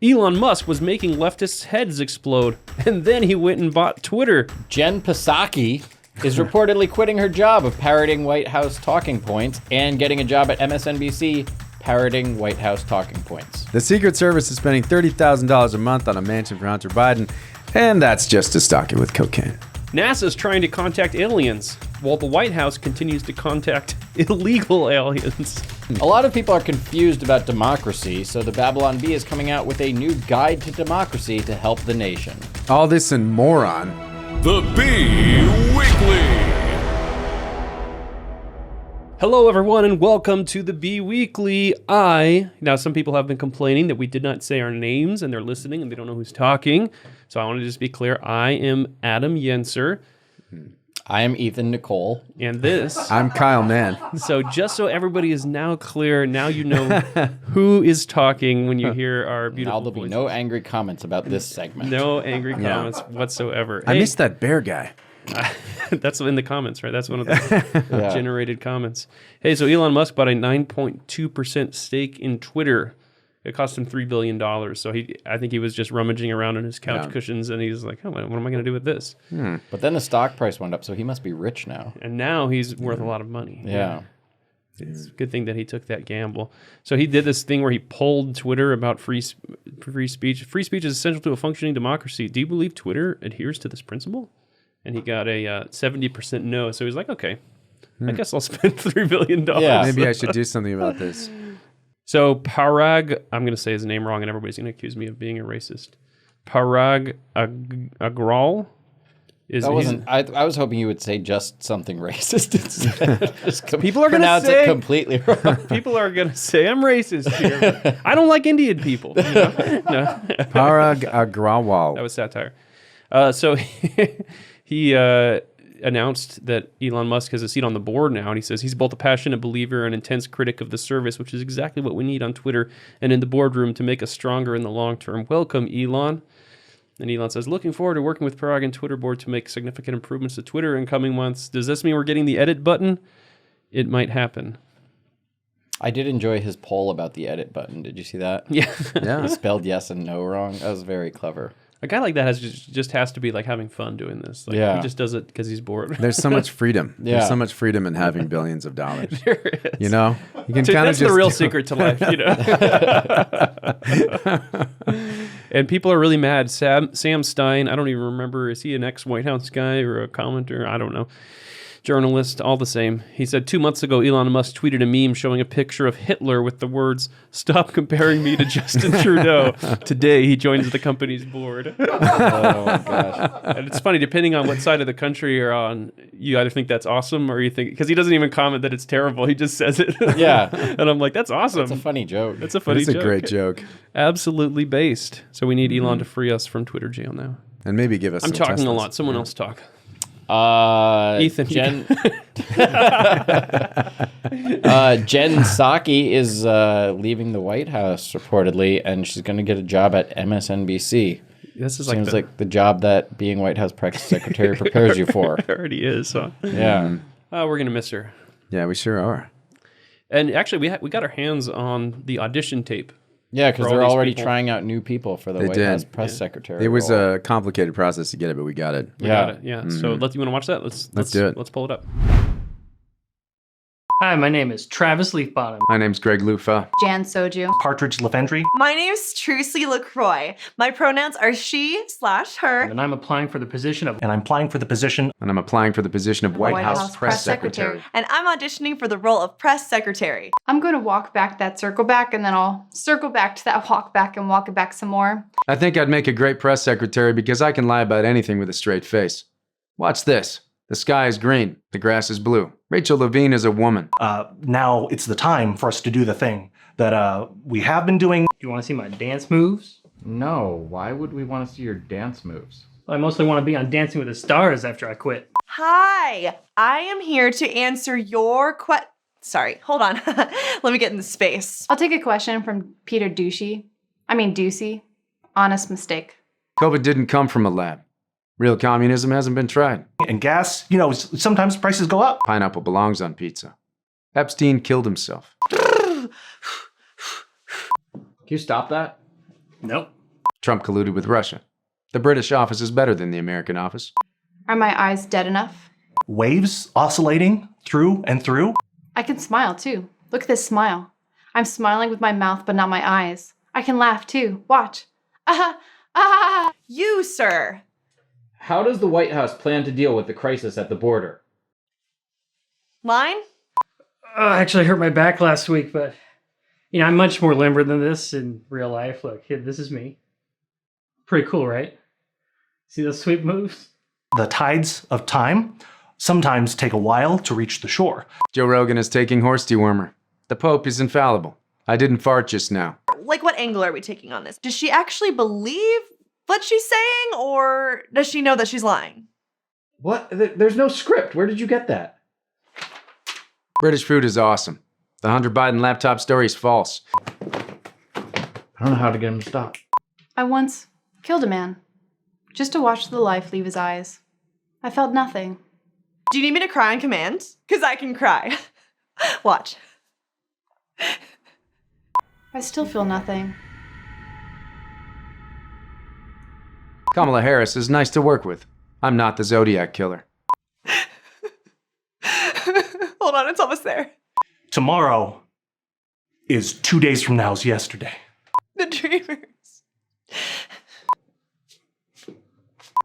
Elon Musk was making leftists' heads explode, and then he went and bought Twitter. Jen Psaki is reportedly quitting her job of parroting White House talking points and getting a job at MSNBC parroting White House talking points. The Secret Service is spending $30,000 a month on a mansion for Hunter Biden, and that's just to stock it with cocaine. NASA's trying to contact aliens, while the White House continues to contact illegal aliens. A lot of people are confused about democracy, so the Babylon Bee is coming out with a new guide to democracy to help the nation. All this and more on The Bee Weekly. Hello, everyone, and welcome to the Bee Weekly. Now, some people have been complaining that we did not say our names, and they're listening, and they don't know who's talking. So I want to just be clear. I am Adam Yenser. I am Ethan Nicole. And this. I'm Kyle Mann. So just so everybody is now clear, now you know who is talking when you hear our beautiful Now there'll voices. be no angry comments about this segment. No angry comments whatsoever. I missed that bear guy. That's in the comments, right? That's one of the generated comments. Hey, so Elon Musk bought a 9.2% stake in Twitter. It cost him $3 billion. So I think he was just rummaging around in his couch cushions, and he's like, oh, what am I going to do with this? But then the stock price went up, so he must be rich now. And now he's worth a lot of money. Yeah. It's a good thing that he took that gamble. So he did this thing where he polled Twitter about free speech. Free speech is essential to a functioning democracy. Do you believe Twitter adheres to this principle? And he got a 70% no. So he's like, okay, I guess I'll spend $3 billion. Yeah. Maybe I should do something about this. So Parag, I'm going to say his name wrong, and everybody's going to accuse me of being a racist. Parag Agrawal is. I was hoping you would say just something racist instead. Just people are going to pronounce say it completely wrong. People are going to say I'm racist here. I don't like Indian people. You know? No. Parag Agrawal. That was satire. So he announced that Elon Musk has a seat on the board now, and he says he's both a passionate believer and intense critic of the service, which is exactly what we need on Twitter and in the boardroom to make us stronger in the long term. Welcome, Elon. And Elon says, looking forward to working with Parag and Twitter board to make significant improvements to Twitter in coming months. Does this mean we're getting the edit button? It might happen. I did enjoy his poll about the edit button. Did you see that? Yeah. Yeah. He spelled yes and no wrong. That was very clever. A guy like that just has to be like having fun doing this. Like, Yeah. He just does it because he's bored. There's so much freedom. Yeah. There's so much freedom in having billions of dollars. There is. You know? You can Dude, kind of that's just the real secret to life, you know. And people are really mad. Sam Stein, I don't even remember, is he an ex-White House guy or a commenter? I don't know. Journalist, all the same. He said 2 months ago, Elon Musk tweeted a meme showing a picture of Hitler with the words, "Stop comparing me to Justin Trudeau." Today, he joins the company's board. Oh my gosh. And it's funny, depending on what side of the country you're on, you either think that's awesome or you think, because he doesn't even comment that it's terrible. He just says it. Yeah. And I'm like, that's awesome. It's a funny joke. That's a funny It's joke. a great joke. Absolutely based. So we need Elon to free us from Twitter jail now. And maybe give us I'm some talking a Teslas. lot. Someone else talk. Ethan. Jen Psaki is leaving the White House reportedly, and she's going to get a job at MSNBC. This is Seems like the job that being White House press secretary prepares you for. It already is. Huh? Yeah. We're going to miss her. Yeah, we sure are. And actually, we got our hands on the audition tape. Yeah, because For all they're these already people. trying out new people for the They White did. House press secretary. It was role. a complicated process to get it, but we got it. We got it. Yeah. So you want to watch that? Let's do it. Let's pull it up. Hi, my name is Travis Leafbottom. My name's Greg Lufa. Jan Soju. Partridge Lefendry. My name's Trucy LaCroix. My pronouns are she/her. And I'm applying for the position of And I'm applying for the position. And I'm applying for the position of White House Press Secretary. And I'm auditioning for the role of press secretary. I'm going to walk back that circle back, and then I'll circle back to that walk back and walk it back some more. I think I'd make a great press secretary because I can lie about anything with a straight face. Watch this. The sky is green. The grass is blue. Rachel Levine is a woman. Now it's the time for us to do the thing that we have been doing. You want to see my dance moves? No, why would we want to see your dance moves? I mostly want to be on Dancing with the Stars after I quit. Hi, I am here to answer your Sorry, hold on. Let me get in the space. I'll take a question from Peter Ducey. Honest mistake. COVID didn't come from a lab. Real communism hasn't been tried. And gas, sometimes prices go up. Pineapple belongs on pizza. Epstein killed himself. Can you stop that? Nope. Trump colluded with Russia. The British office is better than the American office. Are my eyes dead enough? Waves oscillating through and through. I can smile too. Look at this smile. I'm smiling with my mouth, but not my eyes. I can laugh too. Watch. Ah, ah. You, sir. How does the White House plan to deal with the crisis at the border? Line? I actually hurt my back last week, but I'm much more limber than this in real life. Look, here, this is me. Pretty cool, right? See those sweep moves? The tides of time sometimes take a while to reach the shore. Joe Rogan is taking horse dewormer. The Pope is infallible. I didn't fart just now. Like, what angle are we taking on this? Does she actually believe what she's saying, or does she know that she's lying? What? There's no script. Where did you get that? British food is awesome. The Hunter Biden laptop story is false. I don't know how to get him to stop. I once killed a man just to watch the life leave his eyes. I felt nothing. Do you need me to cry on command? Because I can cry. Watch. I still feel nothing. Kamala Harris is nice to work with. I'm not the Zodiac killer. Hold on, it's almost there. Tomorrow is 2 days from now's yesterday. The dreamers.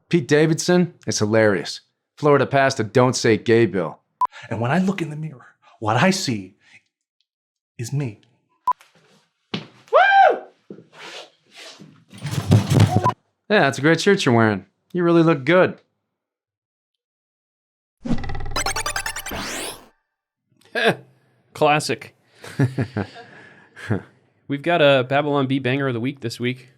Pete Davidson is hilarious. Florida passed a Don't Say Gay bill. And when I look in the mirror, what I see is me. Yeah, that's a great shirt you're wearing. You really look good. Classic. We've got a Babylon Bee banger of the week this week,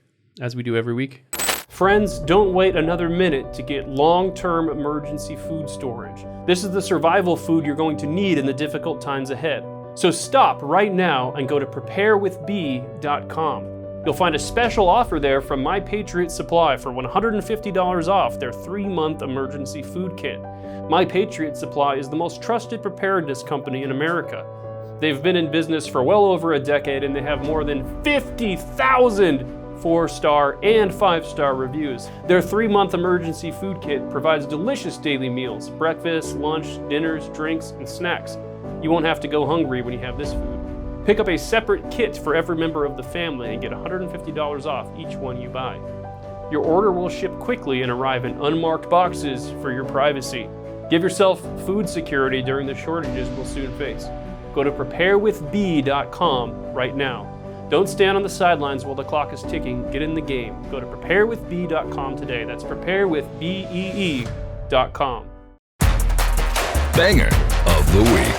as we do every week. Friends, don't wait another minute to get long-term emergency food storage. This is the survival food you're going to need in the difficult times ahead. So stop right now and go to preparewithbee.com. You'll find a special offer there from My Patriot Supply for $150 off their 3-month emergency food kit. My Patriot Supply is the most trusted preparedness company in America. They've been in business for well over a decade, and they have more than 50,000 4-star and 5-star reviews. Their 3-month emergency food kit provides delicious daily meals, breakfast, lunch, dinners, drinks, and snacks. You won't have to go hungry when you have this food. Pick up a separate kit for every member of the family and get $150 off each one you buy. Your order will ship quickly and arrive in unmarked boxes for your privacy. Give yourself food security during the shortages we'll soon face. Go to preparewithbee.com right now. Don't stand on the sidelines while the clock is ticking. Get in the game. Go to preparewithbee.com today. That's preparewithbee.com. Banger of the week.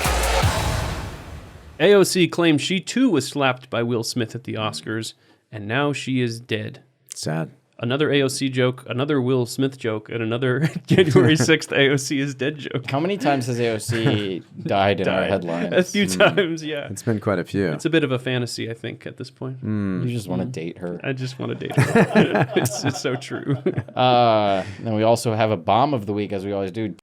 AOC claims she too was slapped by Will Smith at the Oscars, and now she is dead. Sad. Another AOC joke, another Will Smith joke, and another January 6th AOC is dead joke. How many times has AOC died in our headlines? A few times, yeah. It's been quite a few. It's a bit of a fantasy, I think, at this point. You just want to date her. I just want to date her. It's so true. Then we also have a bomb of the week, as we always do.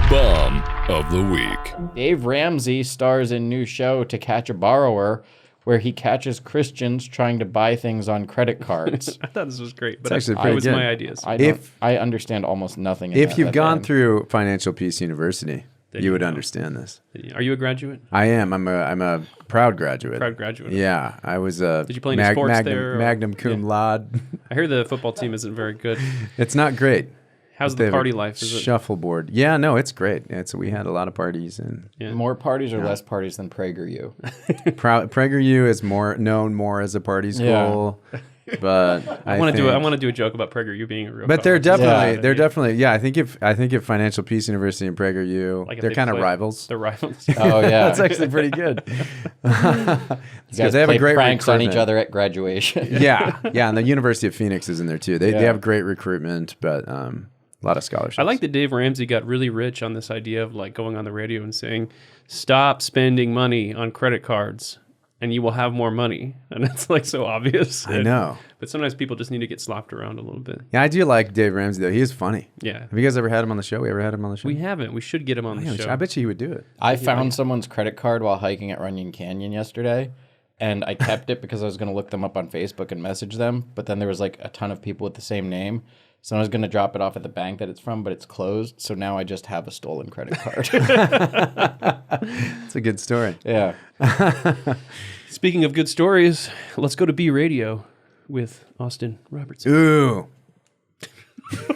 Bomb of the week. Dave Ramsey stars in new show To Catch a Borrower, where he catches Christians trying to buy things on credit cards. I thought this was great, but It's actually it pretty was good. my ideas. I understand almost nothing. If you've gone through Financial Peace University, Then you you would know. understand this. Are you a graduate? I am. I'm a proud graduate. Proud graduate. Yeah, I was a. Did you play any sports there, or- Magnum cum laude. I hear the football team isn't very good. It's not great. How's They the have a party life? Is it? shuffleboard? Yeah, no, it's great. We had a lot of parties, and Yeah. More parties or less parties than PragerU? PragerU is known as a party school. But I want to do a joke about PragerU being a real. But they're college. definitely. Yeah, I think if Financial Peace University and PragerU, Like if they're they kind of play- rivals. They're rivals. Oh yeah, That's actually pretty good. you guys they have a play great pranks on each recruitment. other at graduation. Yeah, and the University of Phoenix is in there too. They Yeah. have great recruitment, but a lot of scholarships. I like that Dave Ramsey got really rich on this idea of like going on the radio and saying, "Stop spending money on credit cards, and you will have more money." And it's like so obvious. I know. But sometimes people just need to get slapped around a little bit. Yeah, I do like Dave Ramsey though. He is funny. Yeah. Have you guys ever had him on the show? We ever had him on the show? We haven't. We should get him on the Yeah, show. I bet you he would do it. I found someone's credit card while hiking at Runyon Canyon yesterday, and I kept it because I was going to look them up on Facebook and message them. But then there was like a ton of people with the same name. So I was going to drop it off at the bank that it's from, but it's closed. So now I just have a stolen credit card. It's a good story. Yeah. Speaking of good stories, let's go to B Radio with Austin Robertson. Ooh.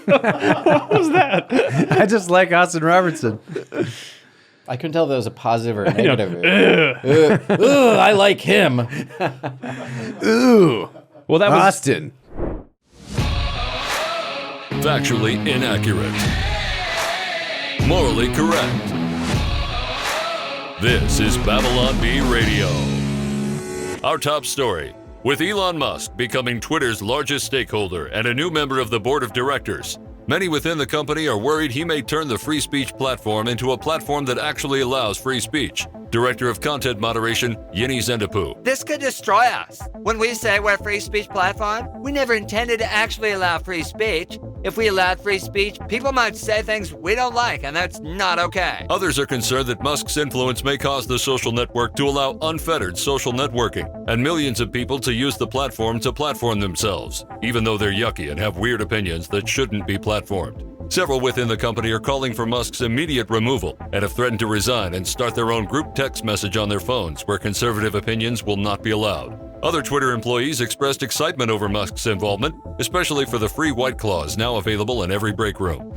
What was that? I just like Austin Robertson. I couldn't tell if that was a positive or a negative. I like him. Ooh. Well, that was Austin. Factually inaccurate. Morally correct. This is Babylon Bee Radio. Our top story. With Elon Musk becoming Twitter's largest stakeholder and a new member of the board of directors, many within the company are worried he may turn the free speech platform into a platform that actually allows free speech. Director of Content Moderation, Yenser. This could destroy us. When we say we're a free speech platform, we never intended to actually allow free speech. If we allowed free speech, people might say things we don't like, and that's not okay. Others are concerned that Musk's influence may cause the social network to allow unfettered social networking and millions of people to use the platform to platform themselves, even though they're yucky and have weird opinions that shouldn't be platformed. Several within the company are calling for Musk's immediate removal and have threatened to resign and start their own group text message on their phones where conservative opinions will not be allowed. Other Twitter employees expressed excitement over Musk's involvement, especially for the free White Claws now available in every break room.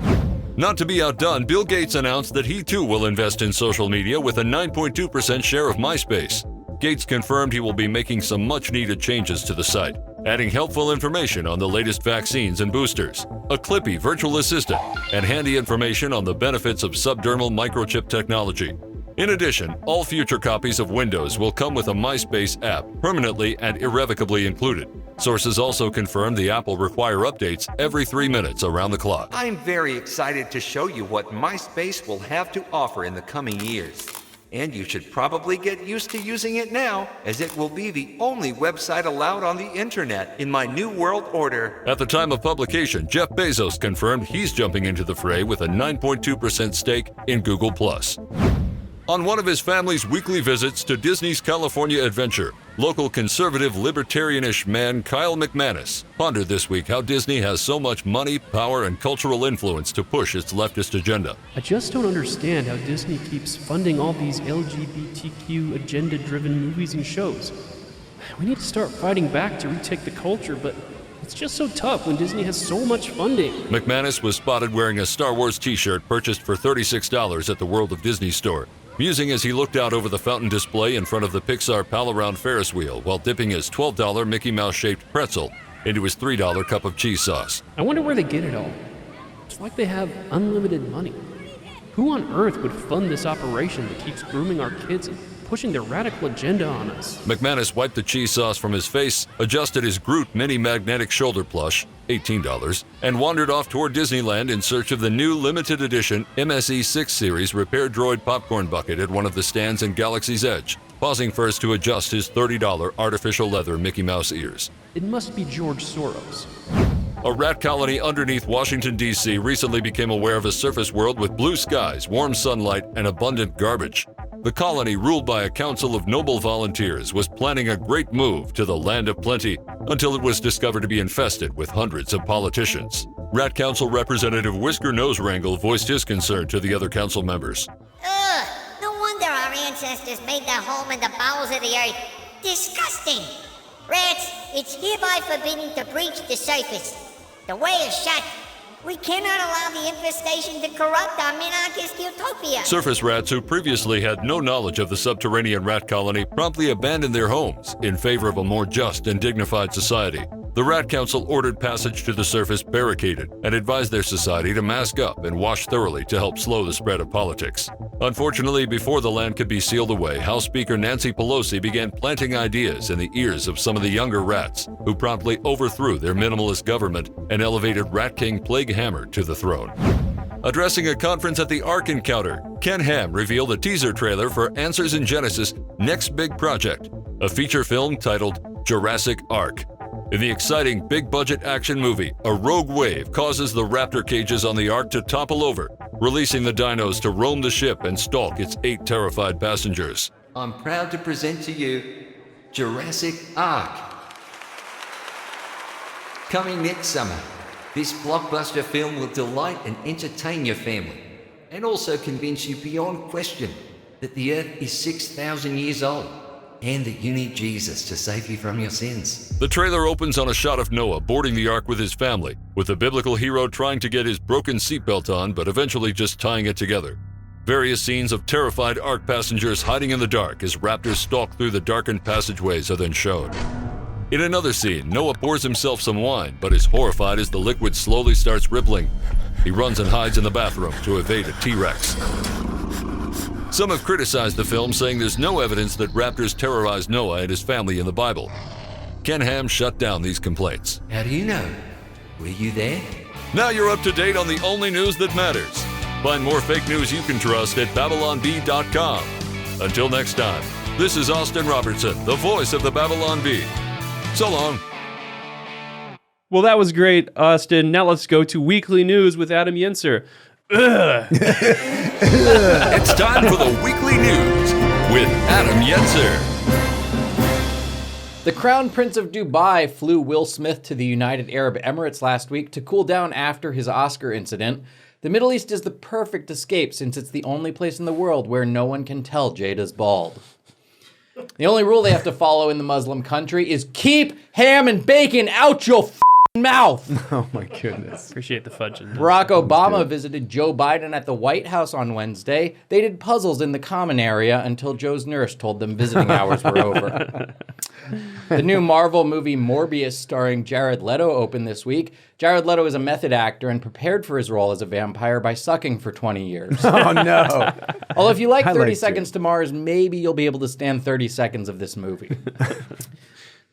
Not to be outdone, Bill Gates announced that he too will invest in social media with a 9.2% share of MySpace. Gates confirmed he will be making some much-needed changes to the site, adding helpful information on the latest vaccines and boosters, a Clippy virtual assistant, and handy information on the benefits of subdermal microchip technology. In addition, all future copies of Windows will come with a MySpace app, permanently and irrevocably included. Sources also confirmed the app will require updates every 3 minutes around the clock. I'm very excited to show you what MySpace will have to offer in the coming years. And you should probably get used to using it now, as it will be the only website allowed on the internet in my new world order. At the time of publication, Jeff Bezos confirmed he's jumping into the fray with a 9.2% stake in Google+. On one of his family's weekly visits to Disney's California Adventure, local conservative libertarianish man Kyle McManus pondered this week how Disney has so much money, power, and cultural influence to push its leftist agenda. I just don't understand how Disney keeps funding all these LGBTQ agenda-driven movies and shows. We need to start fighting back to retake the culture, but it's just so tough when Disney has so much funding. McManus was spotted wearing a Star Wars t-shirt purchased for $36 at the World of Disney store, musing as he looked out over the fountain display in front of the Pixar Pal-Around Ferris wheel while dipping his $12 Mickey Mouse-shaped pretzel into his $3 cup of cheese sauce. I wonder where they get it all. It's like they have unlimited money. Who on earth would fund this operation that keeps grooming our kids and pushing their radical agenda on us? McManus wiped the cheese sauce from his face, adjusted his Groot mini magnetic shoulder plush, $18, and wandered off toward Disneyland in search of the new limited edition MSE 6 Series Repair Droid popcorn bucket at one of the stands in Galaxy's Edge, pausing first to adjust his $30 artificial leather Mickey Mouse ears. It must be George Soros. A rat colony underneath Washington, D.C. recently became aware of a surface world with blue skies, warm sunlight, and abundant garbage. The colony, ruled by a council of noble volunteers, was planning a great move to the land of plenty until it was discovered to be infested with hundreds of politicians. Rat Council Representative Whisker Nose Wrangle voiced his concern to the other council members. Ugh! No wonder our ancestors made their home in the bowels of the earth. Disgusting! Rats, it's hereby forbidden to breach the surface. The way is shut. We cannot allow the infestation to corrupt our minarchist utopia. Surface rats who previously had no knowledge of the subterranean rat colony promptly abandoned their homes in favor of a more just and dignified society. The Rat Council ordered passage to the surface barricaded and advised their society to mask up and wash thoroughly to help slow the spread of politics. Unfortunately, before the land could be sealed away, House Speaker Nancy Pelosi began planting ideas in the ears of some of the younger rats, who promptly overthrew their minimalist government and elevated Rat King Plague Hammer to the throne. Addressing a conference at the Ark Encounter, Ken Ham revealed a teaser trailer for Answers in Genesis' next big project, a feature film titled Jurassic Ark. In the exciting big-budget action movie, a rogue wave causes the raptor cages on the Ark to topple over, releasing the dinos to roam the ship and stalk its 8 terrified passengers. I'm proud to present to you Jurassic Ark. Coming next summer, this blockbuster film will delight and entertain your family, and also convince you beyond question that the Earth is 6,000 years old, and that you need Jesus to save you from your sins. The trailer opens on a shot of Noah boarding the Ark with his family, with the biblical hero trying to get his broken seatbelt on, but eventually just tying it together. Various scenes of terrified Ark passengers hiding in the dark as raptors stalk through the darkened passageways are then shown. In another scene, Noah pours himself some wine, but is horrified as the liquid slowly starts rippling. He runs and hides in the bathroom to evade a T-Rex. Some have criticized the film, saying there's no evidence that raptors terrorized Noah and his family in the Bible. Ken Ham shut down these complaints. How do you know? Were you there? Now you're up to date on the only news that matters. Find more fake news you can trust at BabylonB.com. Until next time, this is Austin Robertson, the voice of the Babylon Bee. So long. Well, that was great, Austin. Now let's go to weekly news with Adam Yenser. It's time for the weekly news with Adam Yenser. The Crown Prince of Dubai flew Will Smith to the United Arab Emirates last week to cool down after his Oscar incident. The Middle East is the perfect escape since it's the only place in the world where no one can tell Jada's bald. The only rule they have to follow in the Muslim country is keep ham and bacon out your mouth. Oh my goodness. Appreciate the fudging. Barack Obama visited Joe Biden at the White House on Wednesday. They did puzzles in the common area until Joe's nurse told them visiting hours were over. The new Marvel movie Morbius starring Jared Leto opened this week. Jared Leto is a method actor and prepared for his role as a vampire by sucking for 20 years. Oh no. Although if you like 30 liked Seconds to Mars, maybe you'll be able to stand 30 seconds of this movie.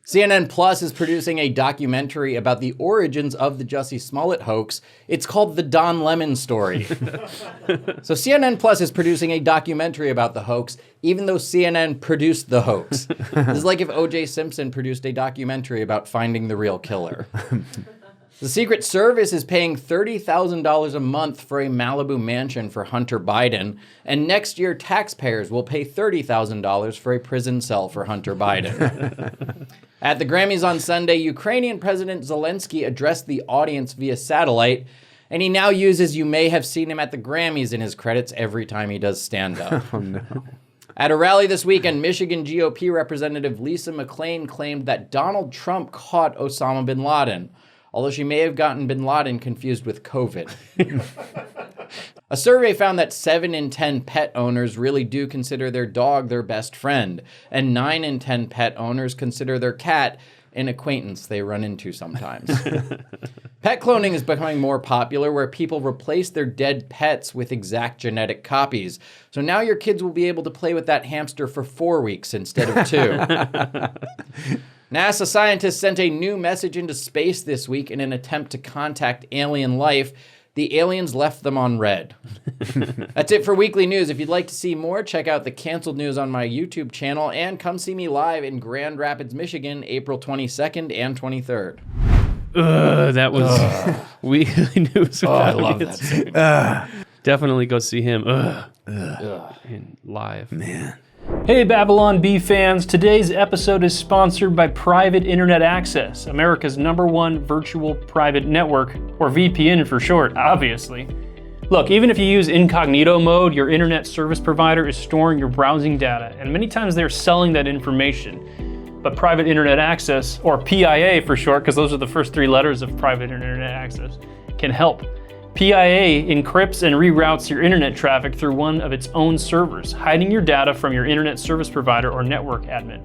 CNN Plus is producing a documentary about the origins of the Jussie Smollett hoax. It's called The Don Lemon Story. So CNN Plus is producing a documentary about the hoax, even though CNN produced the hoax. This is like if O.J. Simpson produced a documentary about finding the real killer. The Secret Service is paying $30,000 a month for a Malibu mansion for Hunter Biden, and next year taxpayers will pay $30,000 for a prison cell for Hunter Biden. At the Grammys on Sunday, Ukrainian President Zelensky addressed the audience via satellite, and he now uses "you may have seen him at the Grammys" in his credits every time he does stand-up. Oh no. At a rally this weekend, Michigan GOP Representative Lisa McClain claimed that Donald Trump caught Osama bin Laden, although she may have gotten bin Laden confused with COVID. A survey found that 7 in 10 pet owners really do consider their dog their best friend, and 9 in 10 pet owners consider their cat an acquaintance they run into sometimes. Pet cloning is becoming more popular, where people replace their dead pets with exact genetic copies. So now your kids will be able to play with that hamster for 4 weeks instead of 2. NASA scientists sent a new message into space this week in an attempt to contact alien life. The aliens left them on red. That's it for weekly news. If you'd like to see more, check out the canceled news on my YouTube channel and come see me live in Grand Rapids, Michigan, April 22nd and 23rd. That was weekly news. I love that scene. Definitely go see him in live. Man. Hey Babylon Bee fans, today's episode is sponsored by Private Internet Access, America's #1 virtual private network, or VPN for short, obviously. Look, even if you use incognito mode, your internet service provider is storing your browsing data, and many times they're selling that information. But Private Internet Access, or PIA for short, because those are the first 3 letters of Private Internet Access, can help. PIA encrypts and reroutes your internet traffic through one of its own servers, hiding your data from your internet service provider or network admin.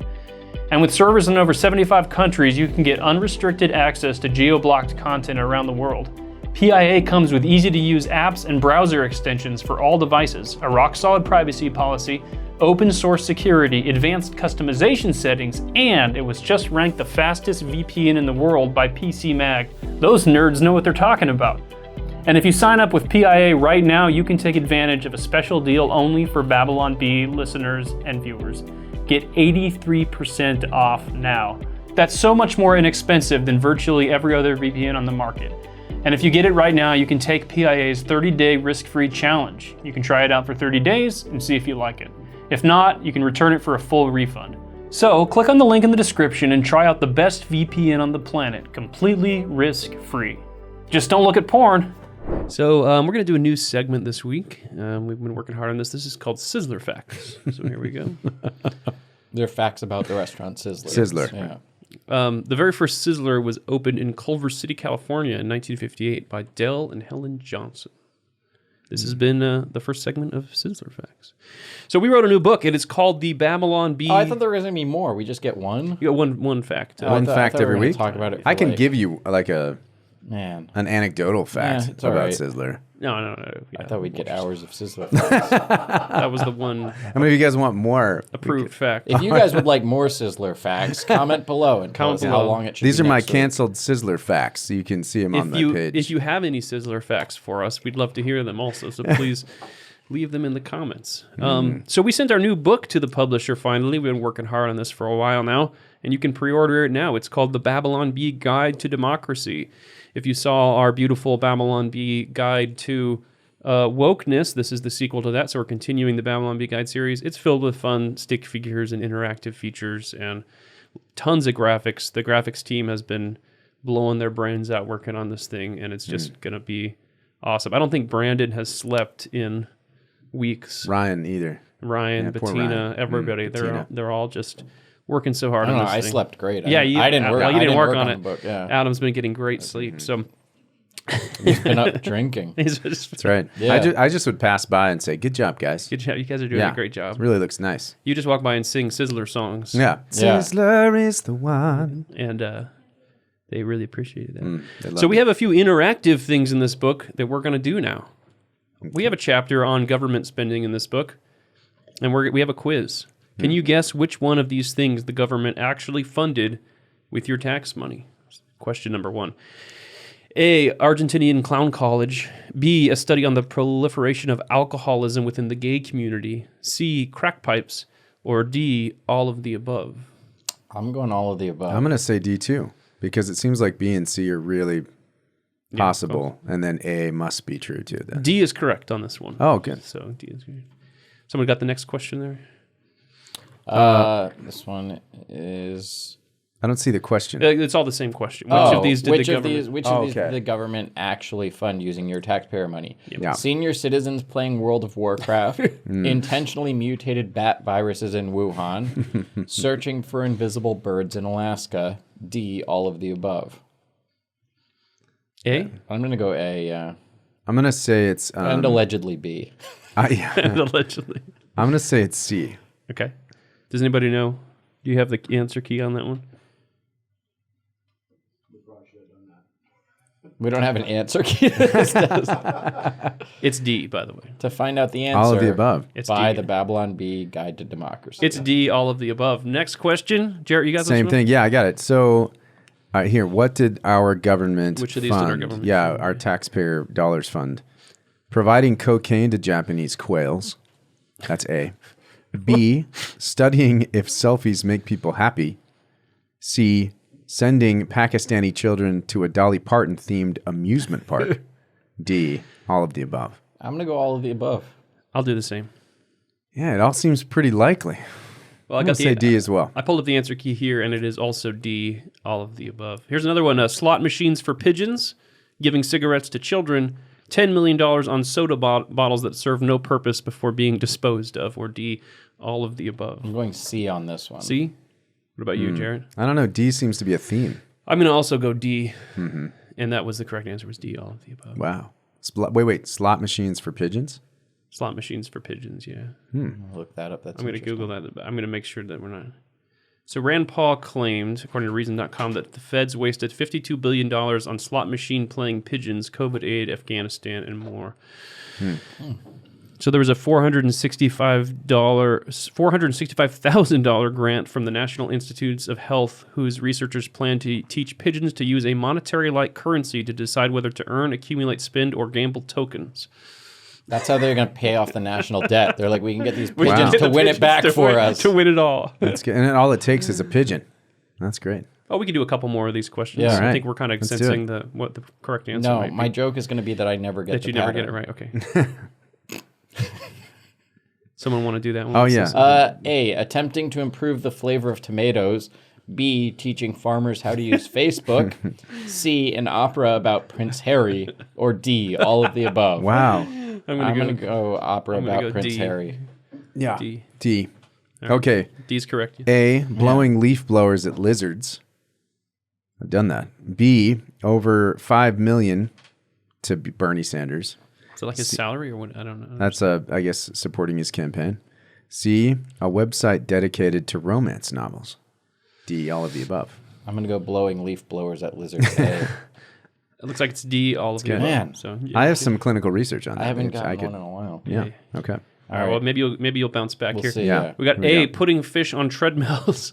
And with servers in over 75 countries, you can get unrestricted access to geo-blocked content around the world. PIA comes with easy-to-use apps and browser extensions for all devices, a rock-solid privacy policy, open source security, advanced customization settings, and it was just ranked the fastest VPN in the world by PC Mag. Those nerds know what they're talking about. And if you sign up with PIA right now, you can take advantage of a special deal only for Babylon Bee listeners and viewers. Get 83% off now. That's so much more inexpensive than virtually every other VPN on the market. And if you get it right now, you can take PIA's 30-day risk-free challenge. You can try it out for 30 days and see if you like it. If not, you can return it for a full refund. So, click on the link in the description and try out the best VPN on the planet, completely risk-free. Just don't look at porn. So, we're going to do a new segment this week. We've been working hard on this. This is called Sizzler Facts. So, here we go. They're facts about the restaurant Sizzler. Sizzler. Yeah. The very first Sizzler was opened in Culver City, California in 1958 by Dell and Helen Johnson. This has been the first segment of Sizzler Facts. So we wrote a new book, and it's called The Babylon Bee. Oh, I thought there was going to be more. We just get one? You got one fact. One fact I thought we every were gonna week. talk about it for I can like- give you like an Man. anecdotal fact it's all about right. Sizzler. No. I thought we'd get hours of Sizzler facts. That was the one How many of you guys want more? approved fact. If you guys would like more Sizzler facts, comment below and tell us how long it should These be are my next week. canceled Sizzler facts, so you can see them on the page. If you have any Sizzler facts for us, we'd love to hear them also. So please leave them in the comments. So we sent our new book to the publisher finally. We've been working hard on this for a while now, and you can pre-order it now. It's called The Babylon Bee Guide to Democracy. If you saw our beautiful Babylon Bee Guide to Wokeness, this is the sequel to that, so we're continuing the Babylon Bee Guide series. It's filled with fun stick figures and interactive features and tons of graphics. The graphics team has been blowing their brains out working on this thing, and it's just going to be awesome. I don't think Brandon has slept in weeks. Ryan either. Ryan, Yeah, poor Bettina, Ryan. everybody. Bettina. They're all just working so hard I don't on know. this I thing. slept great. Yeah, I didn't work. Well, you I didn't work on the it. book, yeah. Adam's been getting great sleep, so He's been up drinking. That's right. Yeah. I just would pass by and say, "Good job, guys." good job. You guys are doing a great job. It really looks nice. You just walk by and sing Sizzler songs. Yeah. Yeah. Sizzler is the one. And they really appreciated that. They love So we it. have a few interactive things in this book that we're going to do now. We have a chapter on government spending in this book, and we have a quiz. Can you guess which one of these things the government actually funded with your tax money? Question number 1. A, Argentinian clown college. B, a study on the proliferation of alcoholism within the gay community. C, crack pipes. Or D, all of the above. I'm going all of the above. I'm gonna say D2 because it seems like B and C are really possible, and then A must be true too. Then. D is correct on this one. Oh, good. So D is good. Someone got the next question there? This one is. I don't see the question. It's all the same question. Which of these did the government? Which of these did the government actually fund using your taxpayer money? Yeah. Senior citizens playing World of Warcraft, intentionally mutated bat viruses in Wuhan, searching for invisible birds in Alaska. D, all of the above. A? I'm going to go A, yeah. I'm gonna say it's And allegedly B. yeah. And allegedly. I'm gonna say it's C. Okay. Does anybody know? Do you have the answer key on that one? We don't have an answer key to this. It's D, by the way. To find out the answer, All of the above. It's buy D. the Babylon Bee Guide to Democracy. It's D, all of the above. Next question. Jarrett, you got this Same one? thing. Yeah, I got it. So, here, what did our government Which of these fund? did our government Yeah, fund? our taxpayer dollars fund. Providing cocaine to Japanese quails. That's A. B. Studying if selfies make people happy. C. Sending Pakistani children to a Dolly Parton themed amusement park. D. All of the above. I'm going to go all of the above. I'll do the same. Yeah, it all seems pretty likely. Well, I'm gonna say D as well. I pulled up the answer key here, and it is also D, all of the above. Here's another one. Slot machines for pigeons, giving cigarettes to children, $10 million on soda bottles that serve no purpose before being disposed of, or D, all of the above. I'm going C on this one. C? What about you, Jared? I don't know. D seems to be a theme. I'm going to also go D, and that was the correct answer, was D, all of the above. Wow. Wait. Slot machines for pigeons? Slot machines for pigeons, yeah. I'll look that up. That's I'm going to interesting. Google that. But I'm going to make sure that we're not. So Rand Paul claimed, according to Reason.com, that the feds wasted $52 billion on slot machine playing pigeons, COVID aid, Afghanistan, and more. So there was a $465,000 grant from the National Institutes of Health, whose researchers plan to teach pigeons to use a monetary-like currency to decide whether to earn, accumulate, spend, or gamble tokens. That's how they're going to pay off the national debt. They're like, we can get these We pigeons get to the win it pigeons back to for win- us. To win it all. That's good. And then all it takes is a pigeon. That's great. Oh, we can do a couple more of these questions. Yeah. I Alright. think we're kind of Let's do sensing it. what the correct answer No, might be. my joke is going to be that I never get That the you never get it pattern. right. Okay. Someone want to do that one? Oh, yeah. A, attempting to improve the flavor of tomatoes. B, teaching farmers how to use Facebook. C, an opera about Prince Harry. Or D, all of the above. Wow. I'm I'm gonna going to go opera about Prince D. Harry. Yeah. D. D. All right. Okay. D's correct. A, blowing leaf blowers at lizards. I've done that. B, over 5 million to Bernie Sanders. Is it like his salary or what? I don't know. That's, I guess, supporting his campaign. C, a website dedicated to romance novels. D, all of the above. I'm going to go blowing leaf blowers at lizards. A. It looks like it's D, all of the above. Man. So, I have some clinical research on that. I haven't Mitch. gotten one in a while. Yeah. Okay. All right. Well, maybe you'll bounce back We'll here. see, Yeah. We got Here we A, go. putting fish on treadmills.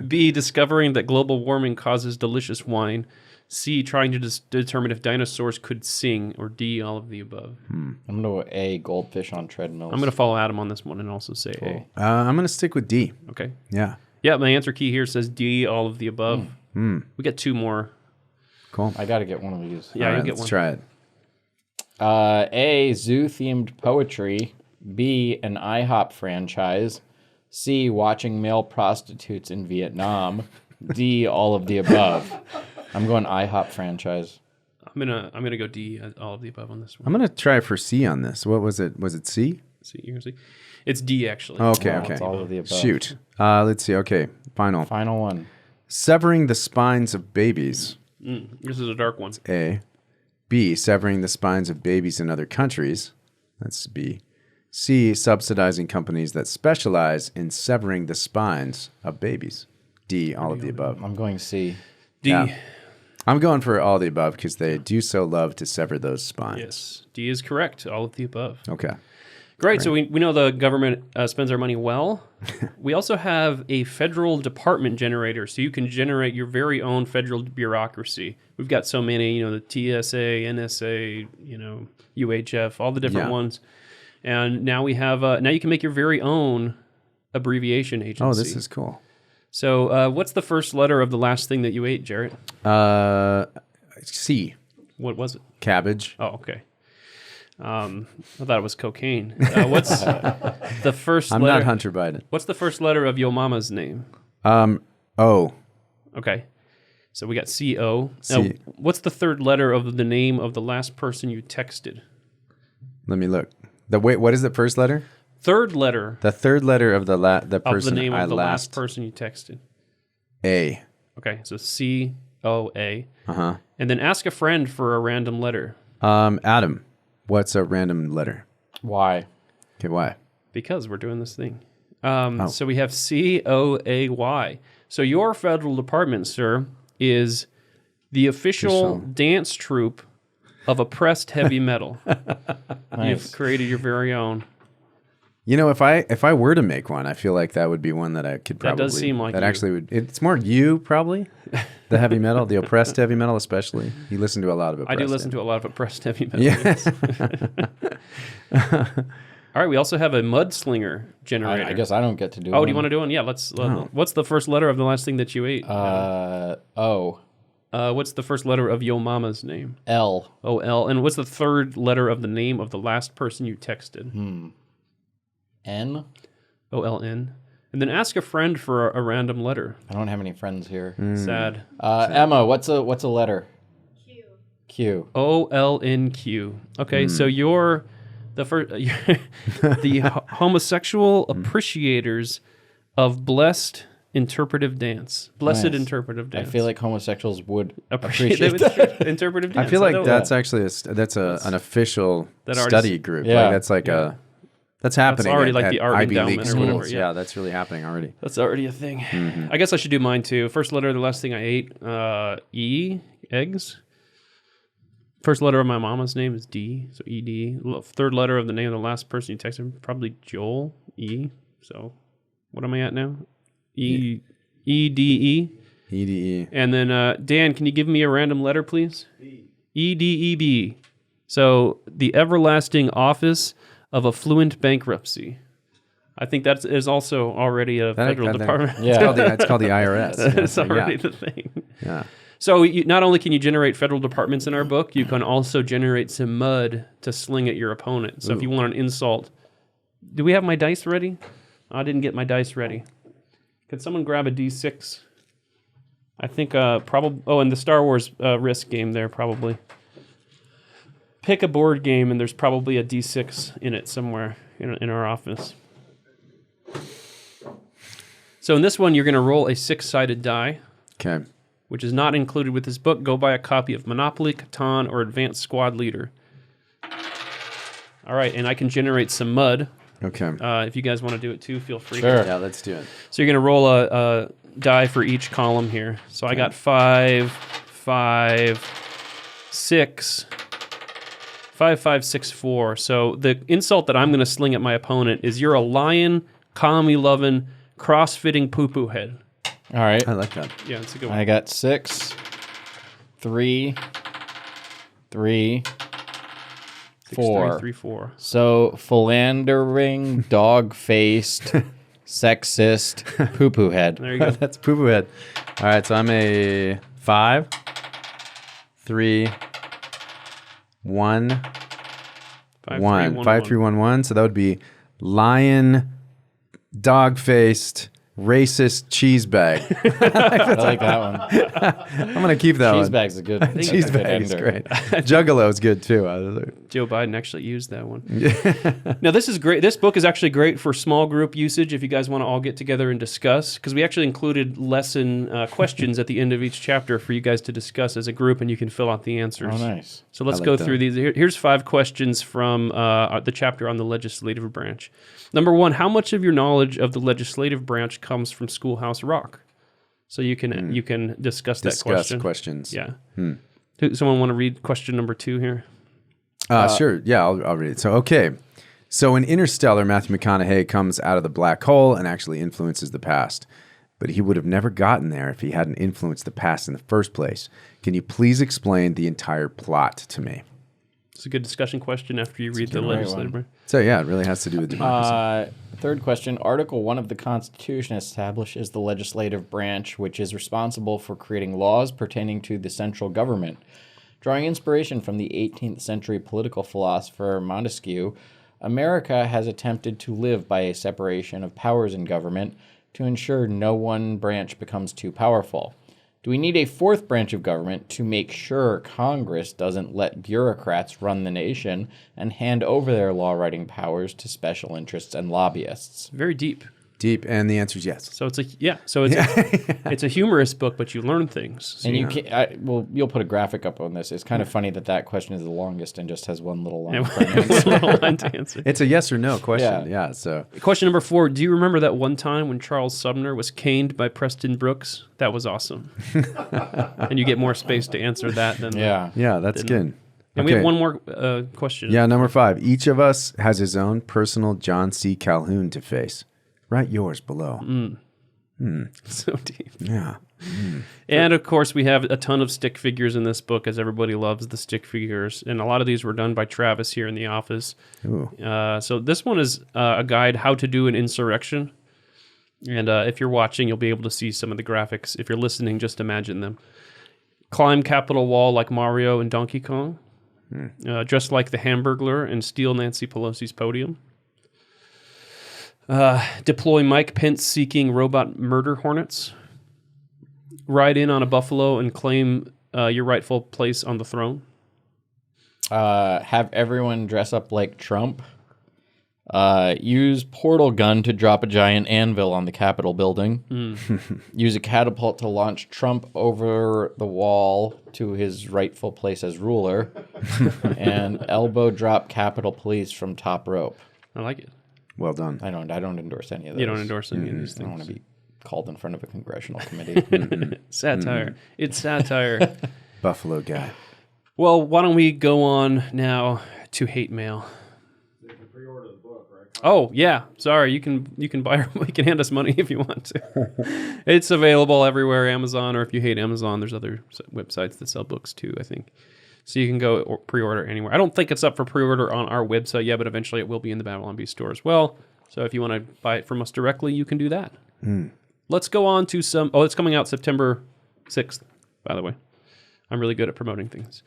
B, discovering that global warming causes delicious wine. C, trying to determine if dinosaurs could sing. Or D, all of the above. I'm going to go A, goldfish on treadmills. I'm going to follow Adam on this one and also say A. I'm going to stick with D. Okay. Yeah. Yeah, my answer key here says D, all of the above. We got 2 more. Cool. I got to get one of these. Yeah, All you right, get let's one. try it. A, zoo-themed poetry. B, an IHOP franchise. C, watching male prostitutes in Vietnam. D, all of the above. I'm going IHOP franchise. I'm gonna go D, all of the above on this one. I'm going to try for C on this. What was it? Was it C? See, you're gonna see. It's D actually. Okay, Wow, okay. it's all of the above. Shoot. Let's see. Okay, final. Final one. Severing the spines of babies. This is a dark one. A. B. Severing the spines of babies in other countries. That's B. C. Subsidizing companies that specialize in severing the spines of babies. D. All of the above. I'm going C. D. Yeah. I'm going for all the above because they do so love to sever those spines. Yes, D is correct. All of the above. Okay. Great. So we know the government spends our money well. We also have a federal department generator, so you can generate your very own federal bureaucracy. We've got so many, the TSA, NSA, UHF, all the different ones. And now we have, now you can make your very own abbreviation agency. Oh, this is cool. So what's the first letter of the last thing that you ate, Jarrett? C. What was it? Cabbage. Oh, okay. I thought it was cocaine. What's the first I'm letter? not Hunter Biden. What's the first letter of your mama's name? O. Okay. So we got C-O. C. Now, what's the third letter of the name of the last person you texted? Let me look. What is the first letter? Third letter The third letter of the person of the name I of the last last person you texted. A. Okay, so C-O-A. Uh-huh. And then ask a friend for a random letter. Adam, what's a random letter? Why? Okay, why? Because we're doing this thing. So we have C-O-A-Y. So your federal department, sir, is the official dance troupe of oppressed heavy metal. You've created your very own. If I were to make one, I feel like that would be one that I could probably. That does seem like that you. actually would. It's more you probably, the heavy metal, the oppressed heavy metal, especially. You listen to a lot of oppressed. I do listen to a lot of oppressed heavy metal. Yeah. All right, we also have a mudslinger generator. I guess I don't get to do Oh, one. do you want to do one? Yeah, let's. What's the first letter of the last thing that you ate? O. What's the first letter of your mama's name? L. O-L. And what's the third letter of the name of the last person you texted? N. O-L-N. And then ask a friend for a random letter. I don't have any friends here. Sad. Emma, what's a letter? Q. Q. O-L-N-Q. Okay, so you're the first, the homosexual appreciators of blessed interpretive dance. Blessed Nice. interpretive dance. I feel like homosexuals would appreciate appreciate that. interpretive dance. I feel like know that's that. actually an official That already study s- group. Yeah. Like that's like that's happening. already at, like at the art Ivy endowment League or schools. whatever, yeah. That's really happening already. That's already a thing. I guess I should do mine too. First letter of the last thing I ate, E, eggs. First letter of my mama's name is D, so E-D. Third letter of the name of the last person you texted, probably Joel, E. So what am I at now? E-D-E. EDE. And then, Dan, can you give me a random letter, please? E-D-E-B. So the everlasting office of affluent bankruptcy. I think that is also already a federal department. Yeah. It's called the IRS. It's already the thing. Yeah. So not only can you generate federal departments in our book, you can also generate some mud to sling at your opponent. So if you want an insult Do we have my dice ready? I didn't get my dice ready. Could someone grab a D6? I think probably. Oh, and the Star Wars Risk game there probably. Pick a board game, and there's probably a D6 in it somewhere in our office. So in this one, you're going to roll a 6-sided die. Okay. Which is not included with this book. Go buy a copy of Monopoly, Catan, or Advanced Squad Leader. All right, and I can generate some mud. Okay. If you guys want to do it too, feel free. Sure. Yeah, let's do it. So you're going to roll a die for each column here. So I got 5, 5, 6, 5, 5, 6, 4. So the insult that I'm going to sling at my opponent is you're a lion, commie-loving, cross-fitting poo-poo head. All right. I like that. Yeah, it's a good one. I got 6, 3, 3, 6, 4. 3, 3, 4. So philandering, dog-faced, sexist, poo-poo head. There you go. That's poo-poo head. All right, so I'm a 5, 3, 1, 5, 1. 3, 5, 3, 1, 1. So that would be lion, dog-faced, racist cheese bag. I like that one. I'm going to keep that Cheese one. bag's a good Cheese bag is great. Juggalo's good too. Joe Biden actually used that one. Now, this is great. This book is actually great for small group usage if you guys want to all get together and discuss, because we actually included lesson questions at the end of each chapter for you guys to discuss as a group, and you can fill out the answers. Oh, nice. So let's I like go that. through these. Here's 5 questions from the chapter on the legislative branch. Number 1, how much of your knowledge of the legislative branch comes from Schoolhouse Rock? So you can discuss that question. Questions. Yeah. Someone want to read question number 2 here? Sure. Yeah, I'll read it. So, okay. So in Interstellar, Matthew McConaughey comes out of the black hole and actually influences the past. But he would have never gotten there if he hadn't influenced the past in the first place. Can you please explain the entire plot to me? It's a good discussion question after you read the legislative branch. So, yeah, it really has to do with democracy. Third question. Article 1 of the Constitution establishes the legislative branch, which is responsible for creating laws pertaining to the central government. Drawing inspiration from the 18th century political philosopher Montesquieu, America has attempted to live by a separation of powers in government to ensure no one branch becomes too powerful. Do we need a 4th branch of government to make sure Congress doesn't let bureaucrats run the nation and hand over their law-writing powers to special interests and lobbyists? Very deep. Deep, and the answer is yes. So it's a humorous book, but you learn things. So And you can, you'll put a graphic up on this. It's kind of funny that question is the longest and just has one little line. to answer. It's a yes or no question. Yeah. So question number 4: do you remember that one time when Charles Sumner was caned by Preston Brooks? That was awesome. And you get more space to answer that than that's good. And we have one more question. Yeah, number 5. Each of us has his own personal John C. Calhoun to face. Write yours below. So deep. Yeah. And of course, we have a ton of stick figures in this book, as everybody loves the stick figures. And a lot of these were done by Travis here in the office. So this one is a guide how to do an insurrection. And if you're watching, you'll be able to see some of the graphics. If you're listening, just imagine them. Climb Capitol Wall like Mario and Donkey Kong. Dress like the Hamburglar and steal Nancy Pelosi's podium. Deploy Mike Pence seeking robot murder hornets. Ride in on a buffalo and claim your rightful place on the throne. Have everyone dress up like Trump. Use portal gun to drop a giant anvil on the Capitol building. Use a catapult to launch Trump over the wall to his rightful place as ruler. And elbow drop Capitol Police from top rope. I like it. Well done. I don't endorse any of those. You don't endorse any of these things. I don't want to be called in front of a congressional committee. Satire. It's satire. Buffalo guy. Well, why don't we go on now to hate mail? They can pre-order the book, right? Oh yeah, sorry. You can buy. You can hand us money if you want to. It's available everywhere, Amazon, or if you hate Amazon, there's other websites that sell books too, I think. So you can go or pre-order anywhere. I don't think it's up for pre-order on our website yet, but eventually it will be in the Babylon Bee store as well. So if you want to buy it from us directly, you can do that. Let's go on to some... Oh, it's coming out September 6th, by the way. I'm really good at promoting things.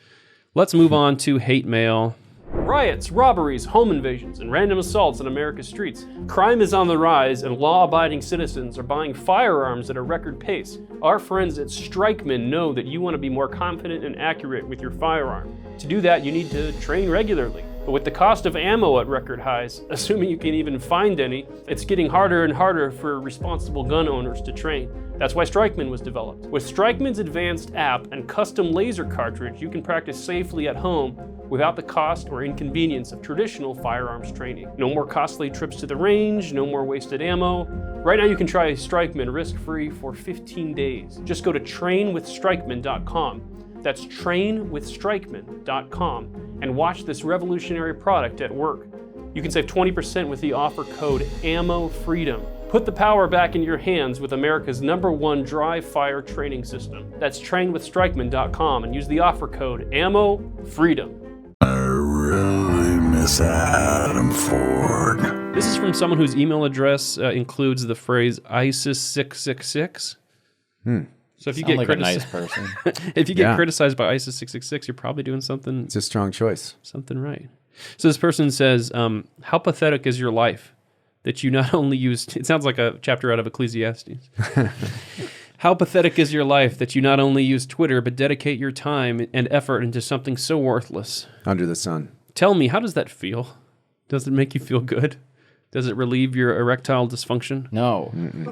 Let's move on to hate mail. Riots, robberies, home invasions, and random assaults on America's streets. Crime is on the rise, and law-abiding citizens are buying firearms at a record pace. Our friends at Strikeman know that you want to be more confident and accurate with your firearm. To do that, you need to train regularly. But with the cost of ammo at record highs, assuming you can even find any, it's getting harder and harder for responsible gun owners to train. That's why Strikeman was developed. With Strikeman's advanced app and custom laser cartridge, you can practice safely at home without the cost or inconvenience of traditional firearms training. No more costly trips to the range, no more wasted ammo. Right now you can try Strikeman risk-free for 15 days. Just go to trainwithstrikeman.com. That's trainwithstrikeman.com and watch this revolutionary product at work. You can save 20% with the offer code AMMOFREEDOM. Put the power back in your hands with America's #1 dry fire training system. That's trainwithstrikeman.com and use the offer code AMMOFREEDOM. I really miss Adam Ford. This is from someone whose email address includes the phrase ISIS666. So if you get like a nice person. If you get criticized by ISIS 666, you're probably doing something. It's a strong choice. Something right. So this person says, "How pathetic is your life that you not only used?" It sounds like a chapter out of Ecclesiastes. "How pathetic is your life that you not only use Twitter but dedicate your time and effort into something so worthless Under the sun. Tell me, how does that feel? Does it make you feel good? Does it relieve your erectile dysfunction? No.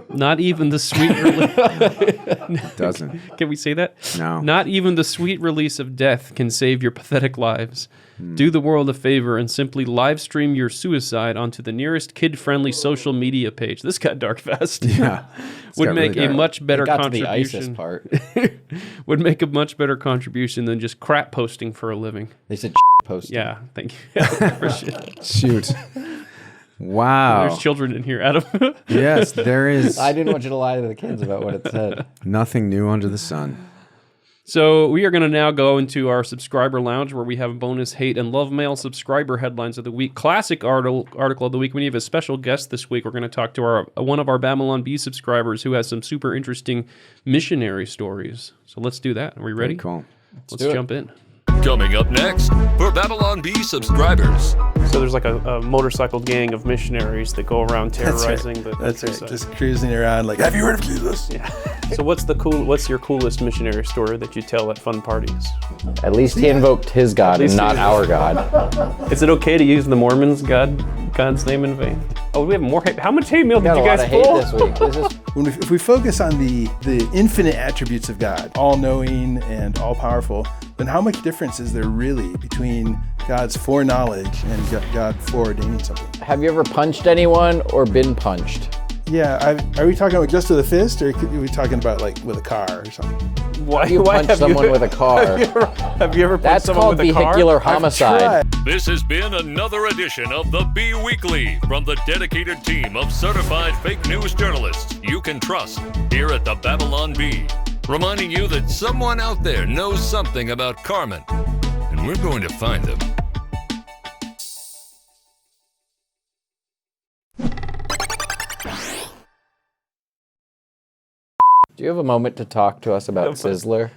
Not even the sweet relief. It doesn't. Can we say that? No. Not even the sweet release of death can save your pathetic lives. Do the world a favor and simply live stream your suicide onto the nearest kid-friendly social media page." This got dark fast. Yeah. Would make really a dark. much better It got contribution. to the ISIS part. Would make a much better contribution than just crap posting for a living. They said posting. Yeah, thank you. For shit. Shoot. Wow. There's children in here, Adam. Yes, there is. I didn't want you to lie to the kids about what it said. Nothing new under the sun. So we are going to now go into our subscriber lounge where we have bonus hate and love mail subscriber headlines of the week. Classic article of the week. We have a special guest this week. We're going to talk to one of our Babylon Bee subscribers who has some super interesting missionary stories. So let's do that. Are we ready? Very cool. Let's jump in. Coming up next, for Babylon Bee subscribers. So there's like a motorcycle gang of missionaries that go around terrorizing the That's right. countryside. Just cruising around like, have you heard of Jesus? Yeah. So what's your coolest missionary story that you tell at fun parties? At least he invoked his God and not our God. Is it okay to use the Mormons' God's name in vain? Oh, we have more hate. How much hate mail did you guys pull? This week. If we focus on the infinite attributes of God, all-knowing and all-powerful, then how much difference is there really between God's foreknowledge and God foreordaining something? Have you ever punched anyone or been punched? Yeah, are we talking about just with a fist, or are we talking about like with a car or something? Why you punch someone with a car? Have you ever punched That's someone called with a car? vehicular homicide. This has been another edition of the Bee Weekly from the dedicated team of certified fake news journalists you can trust here at the Babylon Bee. Reminding you that someone out there knows something about Carmen, and we're going to find them. Do you have a moment to talk to us about Sizzler?